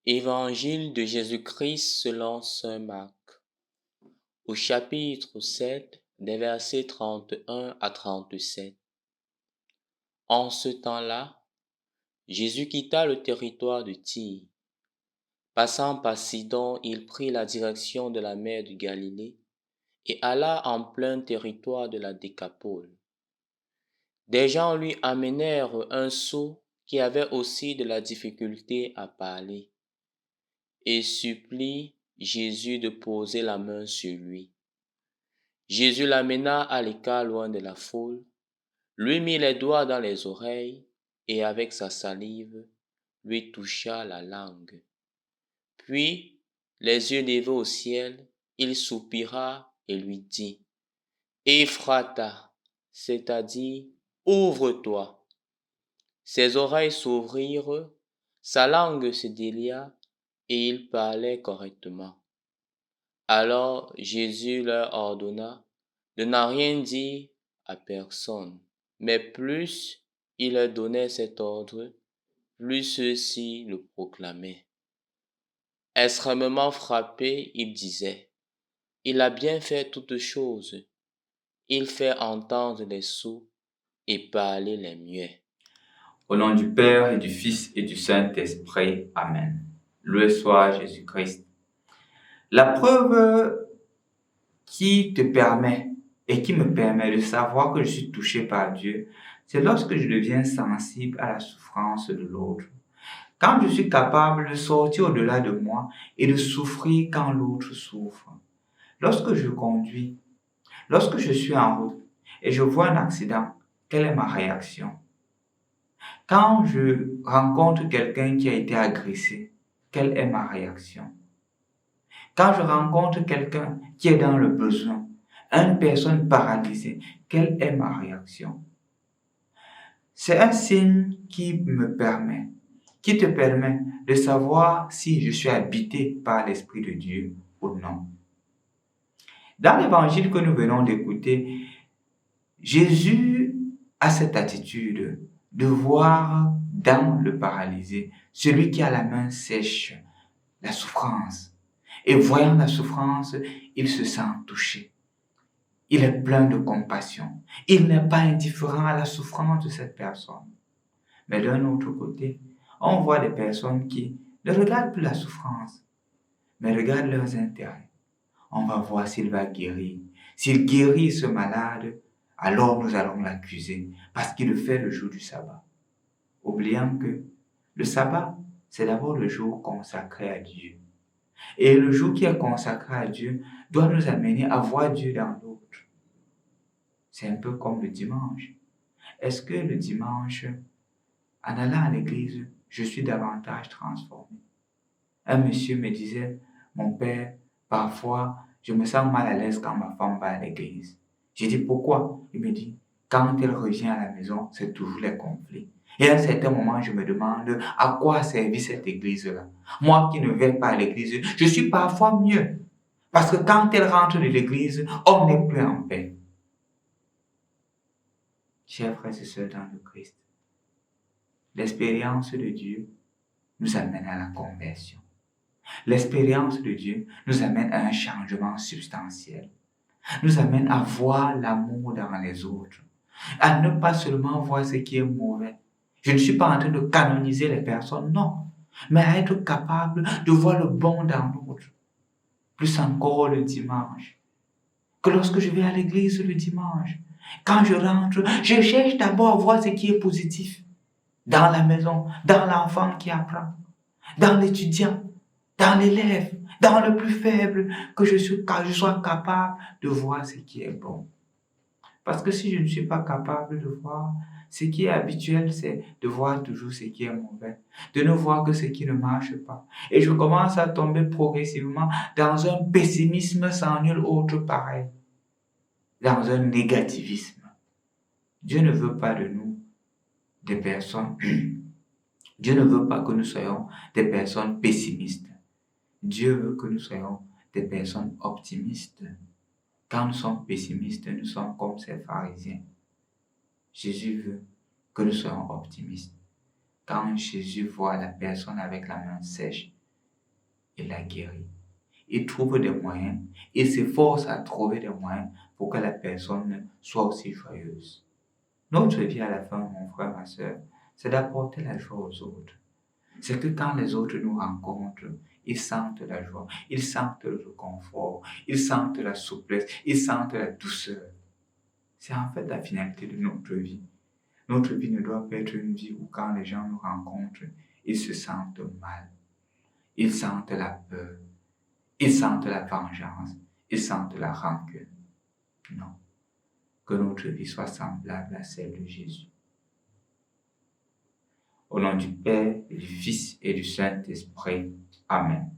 Évangile de Jésus-Christ selon saint Marc. Au chapitre 7, des versets 31 à 37. En ce temps-là, Jésus quitta le territoire de Tyr. Passant par Sidon, il prit la direction de la mer de Galilée et alla en plein territoire de la Décapole. Des gens lui amenèrent un sot qui avait aussi de la difficulté à parler et supplient Jésus de poser la main sur lui. Jésus l'amena à l'écart loin de la foule, lui mit les doigts dans les oreilles et avec sa salive lui toucha la langue. Puis, les yeux levés au ciel, il soupira et lui dit, Ephrata, c'est-à-dire ouvre-toi. Ses oreilles s'ouvrirent, sa langue se délia et il parlait correctement. Alors Jésus leur ordonna de n'en rien dire à personne, mais plus il leur donnait cet ordre, plus ceux-ci le proclamaient. Extrêmement frappé, il disait, il a bien fait toutes choses. Il fait entendre les sourds et parler les muets. Au nom du Père et du Fils et du Saint-Esprit. Amen. Loué soit Jésus-Christ. La preuve qui te permet et qui me permet de savoir que je suis touché par Dieu, c'est lorsque je deviens sensible à la souffrance de l'autre. Quand je suis capable de sortir au-delà de moi et de souffrir quand l'autre souffre. Lorsque je conduis, lorsque je suis en route et je vois un accident, quelle est ma réaction? Quand je rencontre quelqu'un qui a été agressé, quelle est ma réaction? Quand je rencontre quelqu'un qui est dans le besoin, une personne paralysée, quelle est ma réaction? C'est un signe qui te permet de savoir si je suis habité par l'Esprit de Dieu ou non. Dans l'évangile que nous venons d'écouter, Jésus a cette attitude de voir dans le paralysé celui qui a la main sèche, la souffrance. Et voyant la souffrance, il se sent touché. Il est plein de compassion. Il n'est pas indifférent à la souffrance de cette personne. Mais d'un autre côté, on voit des personnes qui ne regardent plus la souffrance, mais regardent leurs intérêts. On va voir s'il va guérir. S'il guérit ce malade, alors nous allons l'accuser parce qu'il le fait le jour du sabbat. Oubliant que le sabbat, c'est d'abord le jour consacré à Dieu. Et le jour qui est consacré à Dieu doit nous amener à voir Dieu dans l'autre. C'est un peu comme le dimanche. Est-ce que le dimanche, en allant à l'église, je suis davantage transformé? Un monsieur me disait, mon père, parfois, je me sens mal à l'aise quand ma femme va à l'église. J'ai dit, pourquoi? Il me dit, quand elle revient à la maison, c'est toujours les conflits. Et à un certain moment, je me demande à quoi servit cette église-là. Moi qui ne vais pas à l'église, je suis parfois mieux. Parce que quand elle rentre de l'église, on n'est plus en paix. Chers frères et sœurs dans le Christ, l'expérience de Dieu nous amène à la conversion. L'expérience de Dieu nous amène à un changement substantiel. Nous amène à voir l'amour dans les autres. À ne pas seulement voir ce qui est mauvais. Je ne suis pas en train de canoniser les personnes, non. Mais à être capable de voir le bon dans l'autre. Plus encore le dimanche. Que lorsque je vais à l'église le dimanche, quand je rentre, je cherche d'abord à voir ce qui est positif. Dans la maison, dans l'enfant qui apprend, dans l'étudiant, dans l'élève, dans le plus faible, que je sois capable de voir ce qui est bon. Parce que si je ne suis pas capable de voir, ce qui est habituel, c'est de voir toujours ce qui est mauvais, de ne voir que ce qui ne marche pas. Et je commence à tomber progressivement dans un pessimisme sans nul autre pareil, dans un négativisme. Dieu ne veut pas de nous des personnes, Dieu ne veut pas que nous soyons des personnes pessimistes. Dieu veut que nous soyons des personnes optimistes. Quand nous sommes pessimistes, nous sommes comme ces pharisiens. Jésus veut que nous soyons optimistes. Quand Jésus voit la personne avec la main sèche, il la guérit. Il trouve des moyens, il s'efforce à trouver des moyens pour que la personne soit aussi joyeuse. Notre vie à la fin, mon frère, ma soeur, c'est d'apporter la joie aux autres. C'est que quand les autres nous rencontrent, ils sentent la joie, ils sentent le confort, ils sentent la souplesse, ils sentent la douceur. C'est en fait la finalité de notre vie. Notre vie ne doit pas être une vie où quand les gens nous rencontrent, ils se sentent mal. Ils sentent la peur. Ils sentent la vengeance. Ils sentent la rancune. Non. Que notre vie soit semblable à celle de Jésus. Au nom du Père, et du Fils et du Saint-Esprit. Amen.